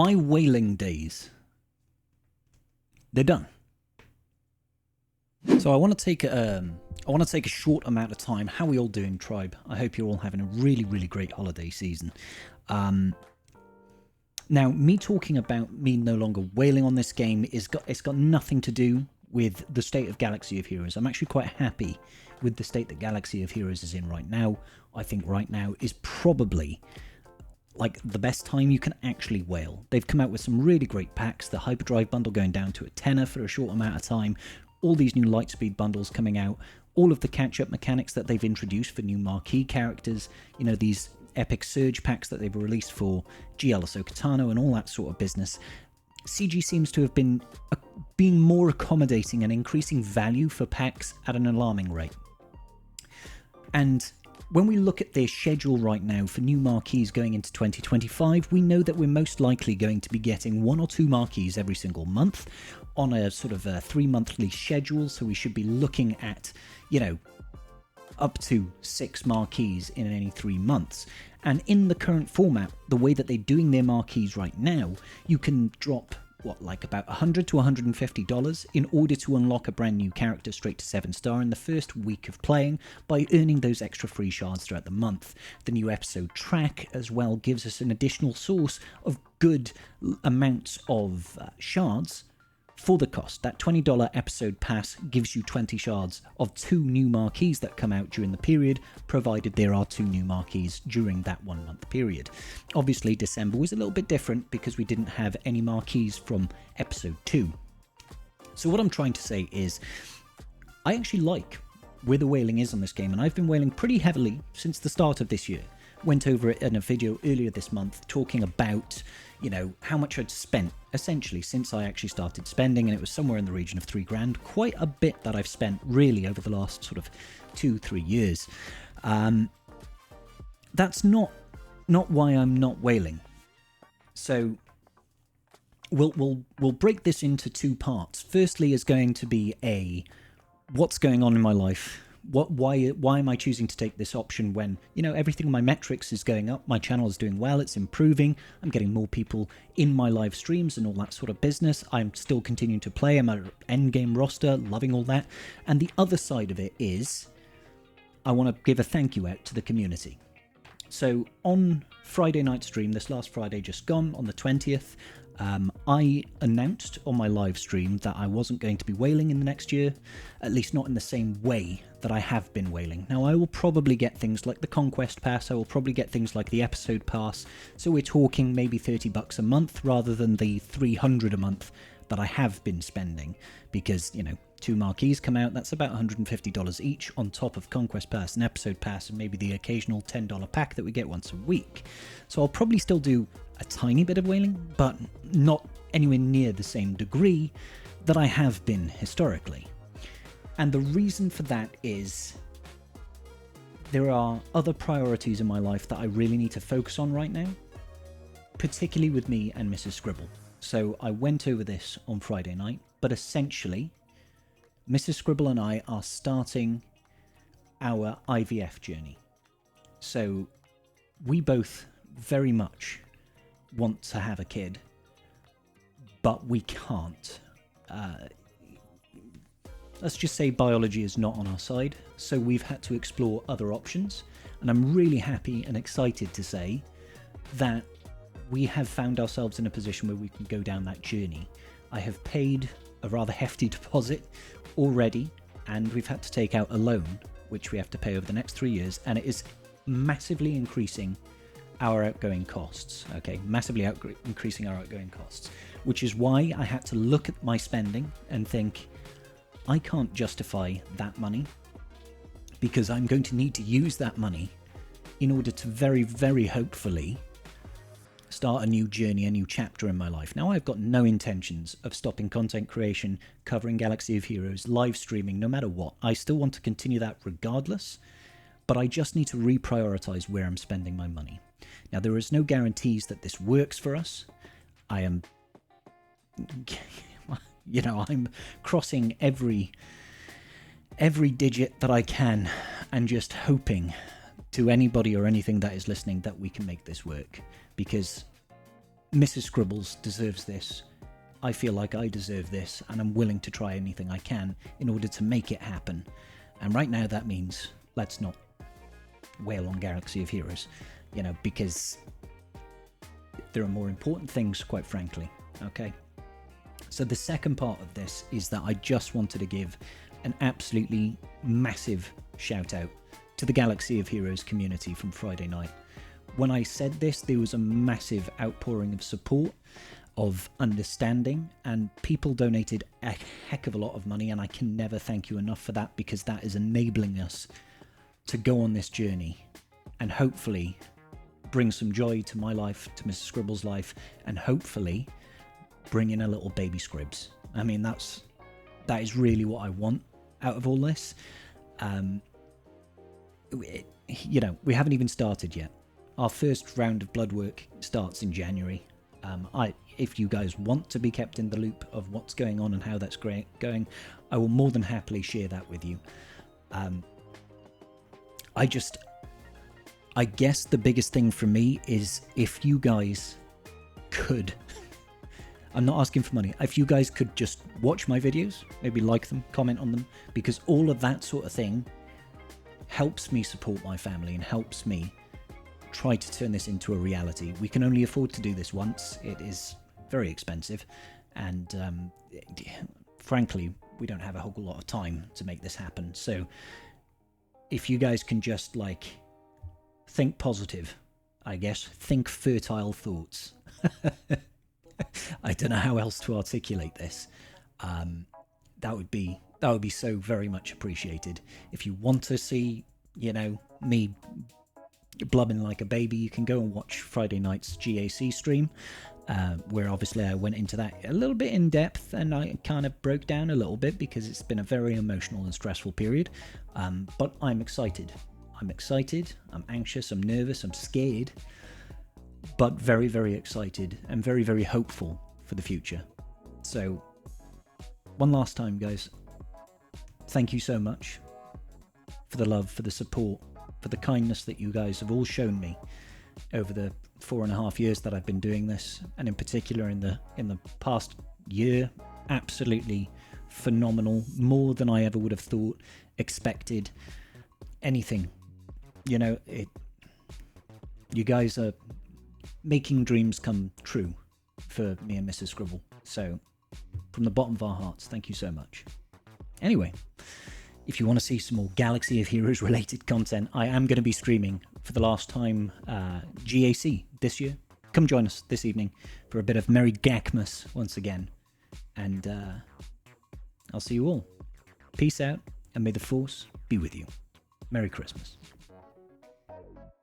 My whaling days, they're done. So I want to take a short amount of time. How are we all doing, tribe? I hope you're all having a really, really great holiday season. Now, me talking about me no longer whaling on this game it's got nothing to do with the state of Galaxy of Heroes. I'm actually quite happy with the state that Galaxy of Heroes is in right now. I think right now is probably like the best time you can actually whale. They've come out with some really great packs. The Hyperdrive bundle going down to a tenner for a short amount of time. All these new Lightspeed bundles coming out. All of the catch-up mechanics that they've introduced for new marquee characters. You know, these epic surge packs that they've released for GL Ahsoka Tano and all that sort of business. CG seems to have been being more accommodating and increasing value for packs at an alarming rate. And when we look at their schedule right now for new marquees going into 2025, we know that we're most likely going to be getting 1 or 2 marquees every single month on a sort of a 3-monthly schedule. So we should be looking at, you know, up to 6 marquees in any 3 months. And in the current format, the way that they're doing their marquees right now, you can drop like about $100 to $150 in order to unlock a brand new character straight to 7-star in the first week of playing by earning those extra free shards throughout the month. The new episode track as well gives us an additional source of good amounts of shards for the cost. That $20 episode pass gives you 20 shards of 2 new marquees that come out during the period, provided there are 2 new marquees during that 1-month period. Obviously, December was a little bit different because we didn't have any marquees from episode 2. So what I'm trying to say is, I actually like where the whaling is on this game, and I've been whaling pretty heavily since the start of this year. Went over it in a video earlier this month talking about, you know, how much I'd spent essentially since I actually started spending, and it was somewhere in the region of $3,000. Quite a bit that I've spent really over the last sort of 2-3 years. That's not why I'm not whaling. So we'll break this into 2 parts. Firstly is going to be a what's going on in my life. Why am I choosing to take this option when, you know, everything in my metrics is going up, my channel is doing well, it's improving, I'm getting more people in my live streams and all that sort of business. I'm still continuing to play, I'm at endgame roster, loving all that. And the other side of it is, I want to give a thank you out to the community. So on Friday night stream, this last Friday just gone, on the 20th, I announced on my live stream that I wasn't going to be whaling in the next year, at least not in the same way that I have been whaling. Now, I will probably get things like the Conquest Pass, I will probably get things like the Episode Pass, so we're talking maybe $30 a month rather than the $300 a month that I have been spending, because, you know, 2 marquees come out, that's about $150 each on top of Conquest Pass and Episode Pass and maybe the occasional $10 pack that we get once a week. So I'll probably still do a tiny bit of whaling, but not anywhere near the same degree that I have been historically. And the reason for that is there are other priorities in my life that I really need to focus on right now, particularly with me and Mrs. Scribble. So I went over this on Friday night, but essentially Mrs. Scribble and I are starting our IVF journey. So we both very much want to have a kid, but we can't. Let's just say biology is not on our side, so we've had to explore other options, and I'm really happy and excited to say that we have found ourselves in a position where we can go down that journey. I have paid a rather hefty deposit already, and we've had to take out a loan, which we have to pay over the next 3 years, and it is massively increasing our outgoing costs, okay? Massively increasing our outgoing costs, which is why I had to look at my spending and think, I can't justify that money because I'm going to need to use that money in order to very, very hopefully start a new journey, a new chapter in my life. Now, I've got no intentions of stopping content creation, covering Galaxy of Heroes, live streaming, no matter what. I still want to continue that regardless, but I just need to reprioritize where I'm spending my money. Now, there is no guarantees that this works for us. I am, you know, I'm crossing every digit that I can and just hoping to anybody or anything that is listening that we can make this work, because Mrs. Scribbles deserves this. I feel like I deserve this, and I'm willing to try anything I can in order to make it happen. And right now that means let's not wail on Galaxy of Heroes, you know, because there are more important things, quite frankly. Okay. So the second part of this is that I just wanted to give an absolutely massive shout out to the Galaxy of Heroes community from Friday night. When I said this, there was a massive outpouring of support, of understanding, and people donated a heck of a lot of money, and I can never thank you enough for that, because that is enabling us to go on this journey and hopefully bring some joy to my life, to Mrs. Scribble's life, and hopefully bring in a little baby Scribs. I mean, that is really what I want out of all this. You know, we haven't even started yet. Our first round of blood work starts in January. If you guys want to be kept in the loop of what's going on and how that's going, I will more than happily share that with you. I guess the biggest thing for me is if you guys could, I'm not asking for money, if you guys could just watch my videos, maybe like them, comment on them, because all of that sort of thing helps me support my family and helps me try to turn this into a reality. We can only afford to do this once. It is very expensive, and frankly, we don't have a whole lot of time to make this happen. So if you guys can just like think positive, I guess, think fertile thoughts. I don't know how else to articulate this. That would be so very much appreciated. If you want to see, you know, me blubbing like a baby, you can go and watch Friday night's GAC stream, where obviously I went into that a little bit in depth, and I kind of broke down a little bit because it's been a very emotional and stressful period. But I'm excited. I'm anxious, I'm nervous, I'm scared, but very, very excited and very, very hopeful for the future. So one last time, guys, thank you so much for the love, for the support, for the kindness that you guys have all shown me over the 4.5 years that I've been doing this, and in particular in the past year. Absolutely phenomenal, more than I ever would have thought, expected, anything. You know, you guys are making dreams come true for me and Mrs. Scribble. So from the bottom of our hearts, thank you so much. Anyway, if you want to see some more Galaxy of Heroes related content, I am going to be streaming for the last time GAC this year. Come join us this evening for a bit of Merry Gakmas once again. And I'll see you all. Peace out, and may the Force be with you. Merry Christmas.